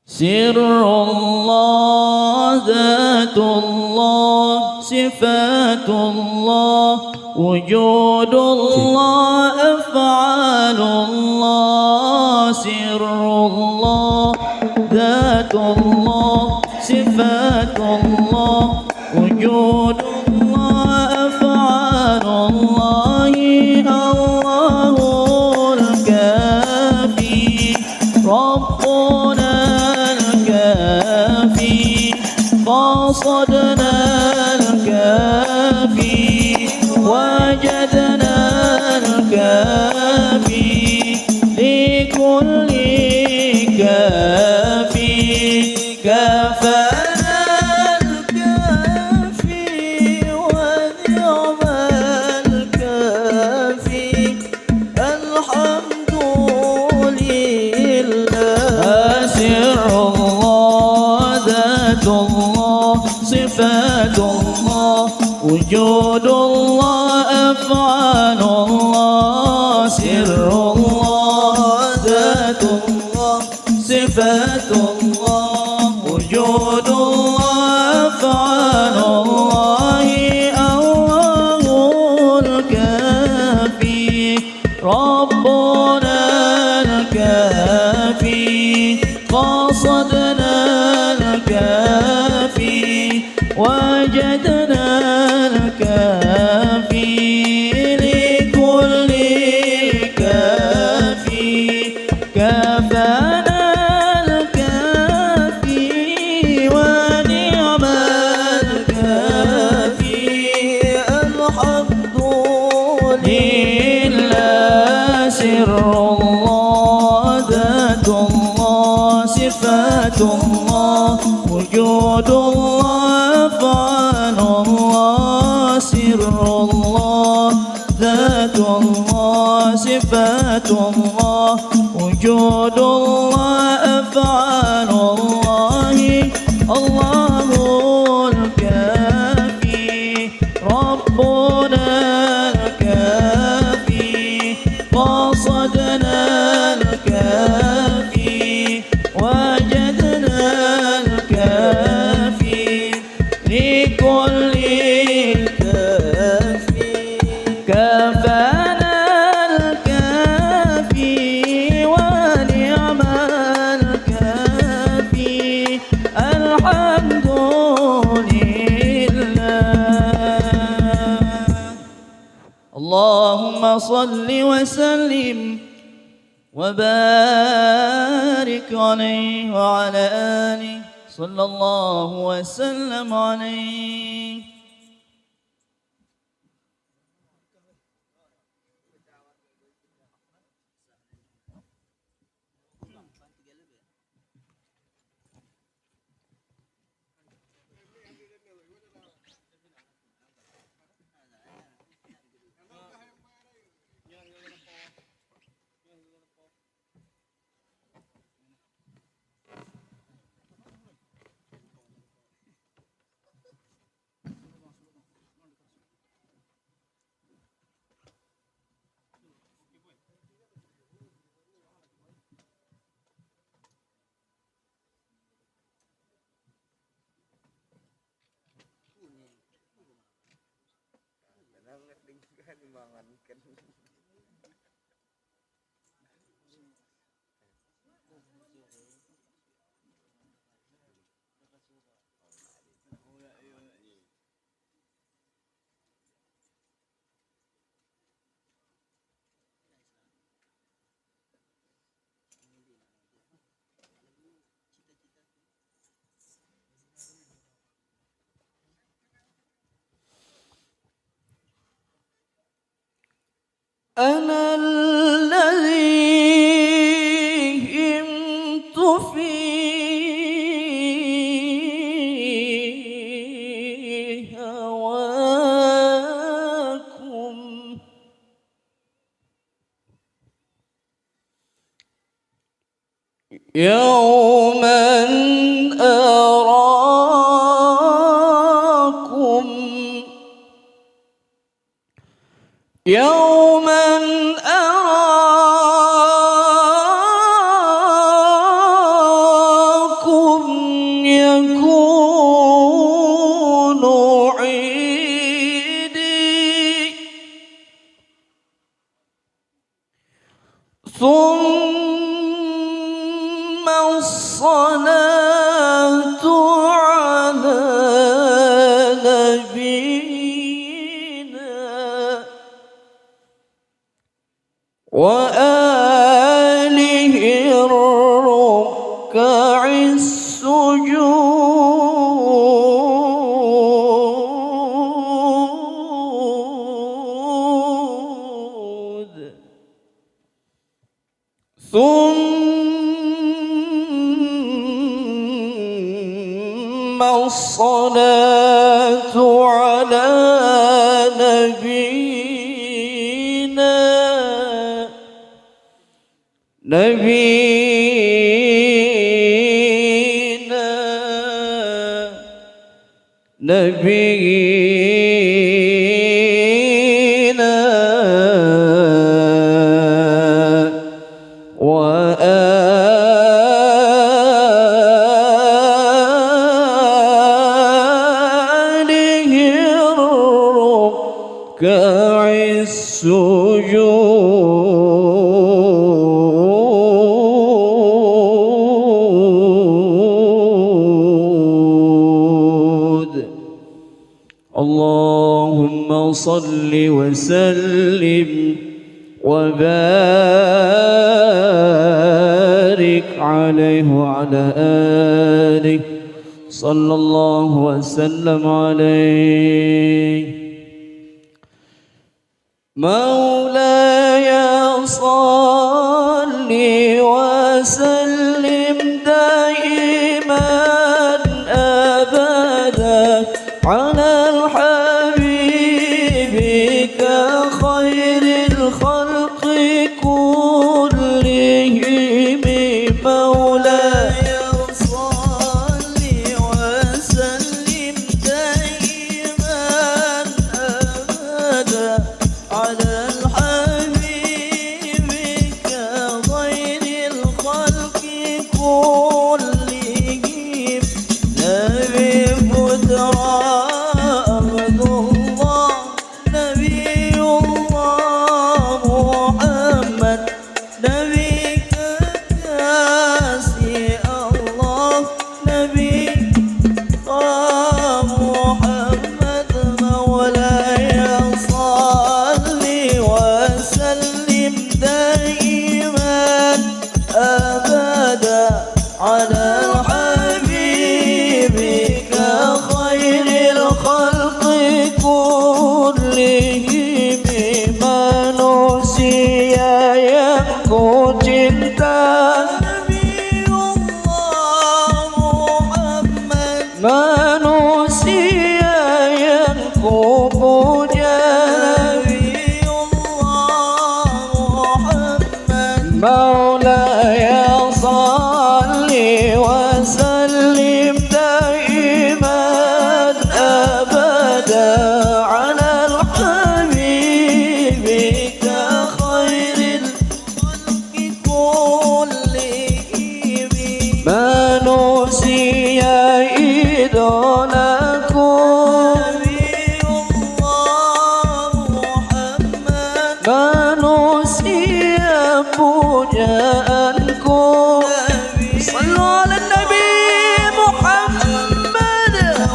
سر الله ذات الله صفات الله وجود الله أفعال الله سر الله ذات الله صفات الله وجود الله أفعال الله الله الكافي ربنا الكافي قصدنا الكافي وجدنا الكافي لكل كافي كفانا الكافي ونعم الكافي الحمد لله سر الله ذات الله صفات الله وجود الله أفعال الله سر الله ذات الله صفات الله وجود الله أفعال الله الله الكافي ربنا الكافي قصدنا الكافي وجدنا الكافي لكل كافي كفانا الكافي ونعم الكافي الحمد لله سر الله ذات الله صفات الله وجود الله أفعال الله سر الله ذات الله صفات الله وجود الله أفعال الله الله الكافي ربنا الكافي قصدنا الكافي وجدنا الكافي لكل كافي كفانا الكافي ونعم الكافي الحمد لله اللهم صل وسلم وبارك عليه وعلى آله صلى الله وسلم عليه. أنا الذي همت في هواكم يوما أراكم يوما أراكم ثم الصلاة على نبينا وآله الركع السجود ثم الصلاة على نبينا وآله الركع السجود. اللهم صل وسلم وبارك عليه وعلى آله صلى الله وسلم عليه. مولاي صل وسلم دائما أبدا على حبيبك خير الخلق كلهم. مولاي صل وسلم دائما أبدا على حبيبك خير الخلق كلهم. نبي بدرا عبد الله نبي الله محمد نبيك كاسي الله نبي محمد. مولاي صل وسلم دائما أبدا على حبيبك خير الخلق كلهم. ما نسي يكون جنتا نبي الله محمد. ما نسي ينكب نبي الله محمد. مولاي صل وسلم دائما أبدا على حبيبك خير الخلق كلهم. ما نسي إدولكم نبي الله محمد. ما نسي فجاءكم. صلوا على النبي محمد.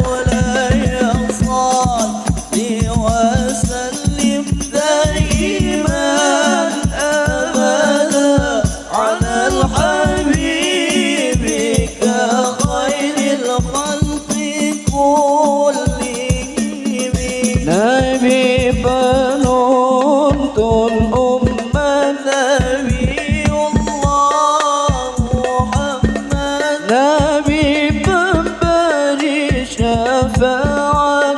مولاي صل وسلم دائما أبدا على حبيبك خير الخلق كلهم. نبي بنوت الأمة نبي الله محمد. نبي بنبري شفاعة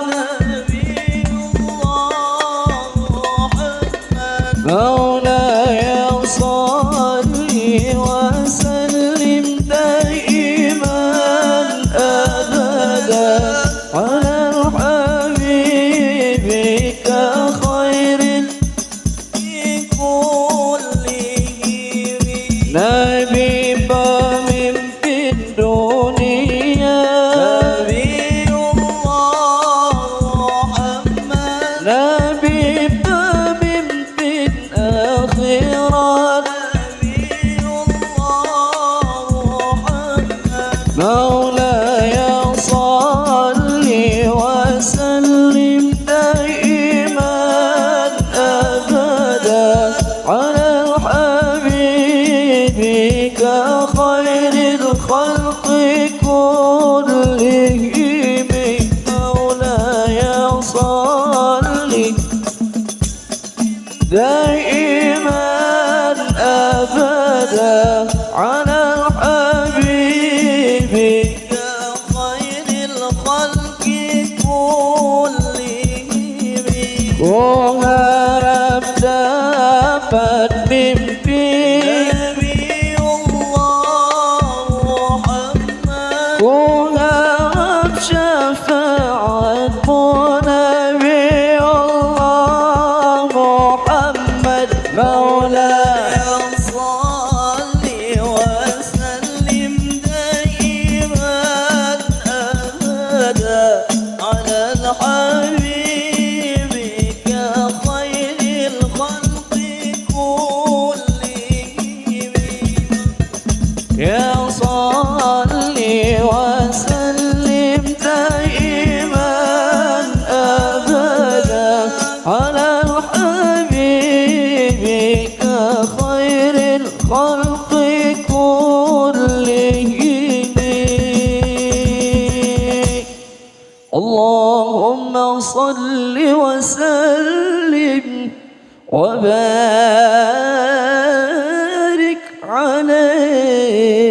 نبي الله محمد. مولاي صل وسلم دائما أبدا على حبيبك خير الخلق كلهم. نبي بمن في الدنيا نبي الله محمد. نبي بمن في الآخرة الخلق كلهم مولاي صل دائما أبدا على الحبيب يا خير الخلق كلهم وهرب dapat mimpi Nabi Allah Muhammad ku harap syafaatmu Nabi Allah Muhammad مولاي صل وسلم دائما أبدا على الحبيب يا خير الخلق كلهم يا صل وسلم دائما أبدا على الحبيب خير الخلق كلهم اللهم صل وسلم وبارك عليه